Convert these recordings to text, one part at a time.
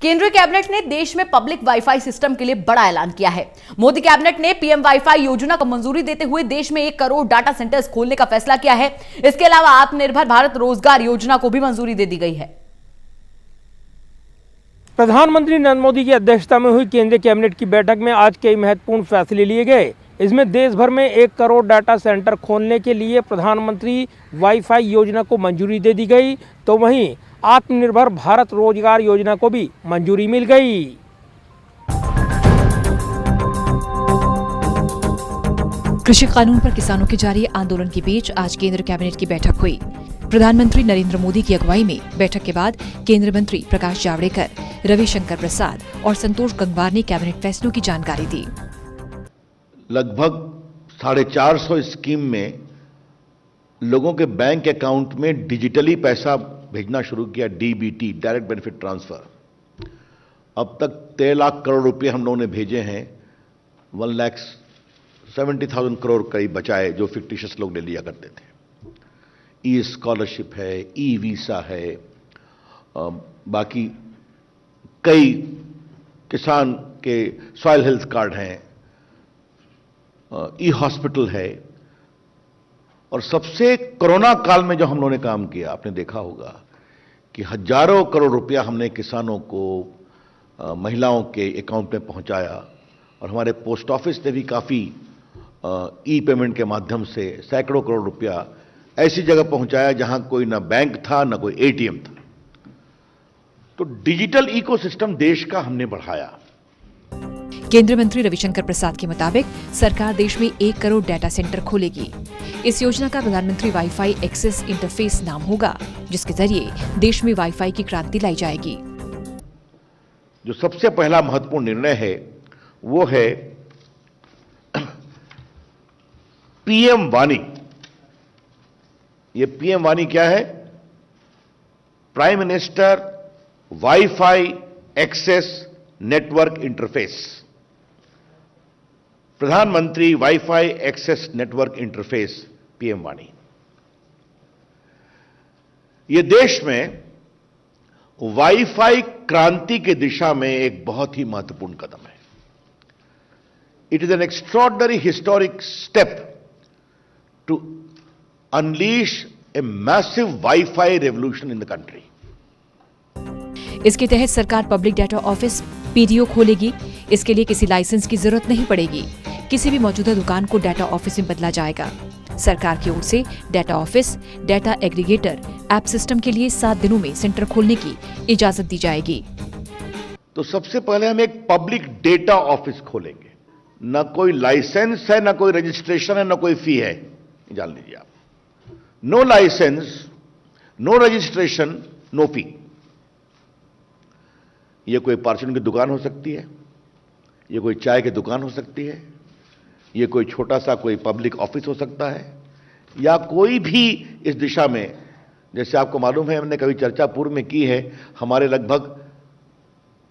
केंद्रीय कैबिनेट ने देश में पब्लिक वाईफाई सिस्टम के लिए बड़ा ऐलान किया है। मोदी कैबिनेट ने पीएम वाईफाई योजना को मंजूरी देते हुए देश में 1 करोड़ डाटा सेंटर्स खोलने का फैसला किया है। इसके अलावा आत्मनिर्भर भारत रोजगार योजना को भी मंजूरी दे दी गई है। प्रधानमंत्री नरेंद्र मोदी की अध्यक्षता में हुई केंद्रीय कैबिनेट की बैठक में आज कई महत्वपूर्ण फैसले लिए गए। इसमें देश भर में 1 करोड़ डाटा सेंटर खोलने के लिए प्रधानमंत्री वाईफाई योजना को मंजूरी दे दी गई, तो वहीं आत्मनिर्भर भारत रोजगार योजना को भी मंजूरी मिल गई। कृषि कानून पर किसानों के जारी आंदोलन के बीच आज केंद्र कैबिनेट की बैठक हुई। प्रधानमंत्री नरेंद्र मोदी की अगुवाई में बैठक के बाद केंद्रीय मंत्री प्रकाश जावड़ेकर, रविशंकर प्रसाद और संतोष गंगवार ने कैबिनेट फैसलों की जानकारी दी। लगभग 450 स्कीम में लोगों के बैंक अकाउंट में डिजिटली पैसा भेजना शुरू किया, डीबीटी, डायरेक्ट बेनिफिट ट्रांसफर। अब तक 13 लाख करोड़ रुपए हम लोगों ने भेजे हैं। 1,70,000 करोड़ करीब बचाए जो फिक्टिशियस लोग ले लिया करते थे। ई स्कॉलरशिप है, ई वीसा है, बाकी कई किसान के सॉइल हेल्थ कार्ड हैं, ई हॉस्पिटल है। और सबसे कोरोना काल में जो हम लोगों ने काम किया, आपने देखा होगा कि हजारों करोड़ रुपया हमने किसानों को, महिलाओं के अकाउंट में पहुंचाया। और हमारे पोस्ट ऑफिस ने भी काफी ई पेमेंट के माध्यम से सैकड़ों करोड़ रुपया ऐसी जगह पहुंचाया जहां कोई ना बैंक था ना कोई एटीएम था। तो डिजिटल इकोसिस्टम देश का हमने बढ़ाया। केंद्रीय मंत्री रविशंकर प्रसाद के मुताबिक सरकार देश में 1 करोड़ डाटा सेंटर खोलेगी। इस योजना का प्रधानमंत्री वाईफाई एक्सेस इंटरफेस नाम होगा, जिसके जरिए देश में वाईफाई की क्रांति लाई जाएगी। जो सबसे पहला महत्वपूर्ण निर्णय है वो है पीएम वाणी। ये पीएम वाणी क्या है? Prime minister wifi access network interface. प्रधानमंत्री wifi access network interface, PM वाणी। यह देश में वाईफाई क्रांति की दिशा में एक बहुत ही महत्वपूर्ण कदम है। It is an extraordinary historic step to unleash a massive Wi-Fi revolution in the country. इसके तहत सरकार पब्लिक डाटा ऑफिस पीडीओ खोलेगी। इसके लिए किसी लाइसेंस की जरूरत नहीं पड़ेगी। किसी भी मौजूदा दुकान को डाटा ऑफिस में बदला जाएगा। सरकार की ओर से data office, data aggregator, app system के लिए 7 दिनों में सेंटर खोलने की इजाजत दी जाएगी। तो सबसे पहले हम एक पब्लिक डेटा ऑफिस खोलेंगे। न कोई लाइसेंस है, न कोई रजिस्ट्रेशन है, न कोई फी है, जान लीजिए आप। No licence, no registration, no fee. यह कोई परचून की दुकान हो सकती है, यह कोई चाय की दुकान हो सकती है, यह कोई छोटा सा कोई पब्लिक ऑफिस हो सकता है, या कोई भी इस दिशा में, जैसे आपको मालूम है, हमने कभी चर्चा पूर्व में की है, हमारे लगभग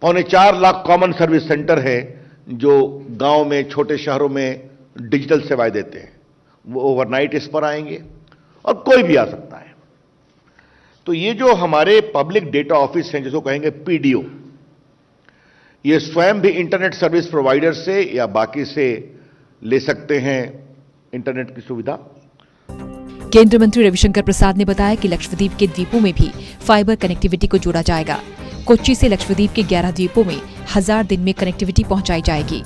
4.25 लाख कॉमन सर्विस सेंटर है जो गांव में, छोटे शहरों में डिजिटल सेवाएं देते हैं। वो ओवरनाइट इस पर आएंगे और कोई भी आ सकता है। तो ये जो हमारे पब्लिक डेटा ऑफिस हैं, जिसको कहेंगे पीडीओ, ये स्वयं भी इंटरनेट सर्विस प्रोवाइडर से या बाकी से ले सकते हैं इंटरनेट की सुविधा। केंद्रीय मंत्री रविशंकर प्रसाद ने बताया कि लक्षद्वीप के द्वीपों में भी फाइबर कनेक्टिविटी को जोड़ा जाएगा। कोच्चि से लक्षद्वीप के 11 द्वीपों में 1000 दिन में कनेक्टिविटी पहुंचाई जाएगी।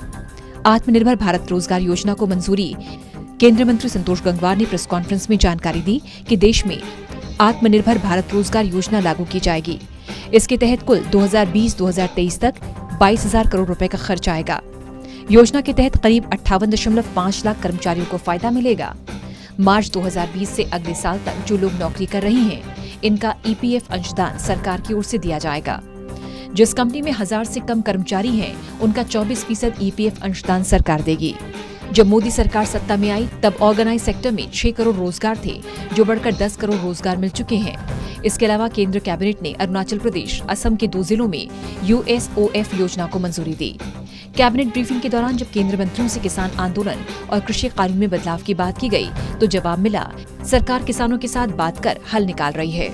आत्मनिर्भर भारत रोजगार योजना को मंजूरी। केंद्रीय मंत्री संतोष गंगवार ने प्रेस कॉन्फ्रेंस में जानकारी दी कि देश में आत्मनिर्भर भारत रोजगार योजना लागू की जाएगी। इसके तहत कुल 2020-2023 तक 22,000 करोड़ रुपए का खर्च आएगा। योजना के तहत करीब 58.5 लाख कर्मचारियों को फायदा मिलेगा। मार्च 2020 से अगले साल तक जो लोग नौकरी कर रहे हैं, इनका ईपीएफ अंशदान सरकार की ओर से दिया जाएगा। जिस कंपनी में 1000 से कम कर्मचारी हैं, उनका 24% ईपीएफ अंशदान सरकार देगी। जब मोदी सरकार सत्ता में आई तब ऑर्गेनाइज सेक्टर में 6 करोड़ रोजगार थे, जो बढ़कर 10 करोड़ रोजगार मिल चुके हैं। इसके अलावा केंद्र कैबिनेट ने अरुणाचल प्रदेश, असम के 2 जिलों में यूएसओएफ योजना को मंजूरी दी। कैबिनेट ब्रीफिंग के दौरान जब केंद्रीय मंत्रियों से किसान आंदोलन और कृषि कानून में बदलाव की बात की गई, तो जवाब मिला, सरकार किसानों के साथ बात कर हल निकाल रही है।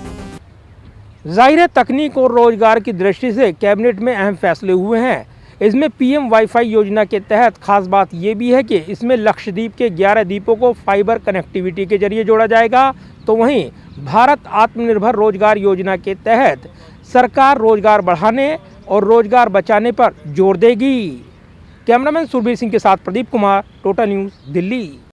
जाहिर है तकनीक और रोजगार की दृष्टि से कैबिनेट में अहम फैसले हुए हैं। इसमें पीएम वाईफाई योजना के तहत खास बात ये भी है कि इसमें लक्षद्वीप के 11 द्वीपों को फाइबर कनेक्टिविटी के जरिए जोड़ा जाएगा। तो वहीं भारत आत्मनिर्भर रोजगार योजना के तहत सरकार रोजगार बढ़ाने और रोजगार बचाने पर जोर देगी। कैमरामैन सुरभीर सिंह के साथ प्रदीप कुमार, टोटा न्यूज़, दिल्ली।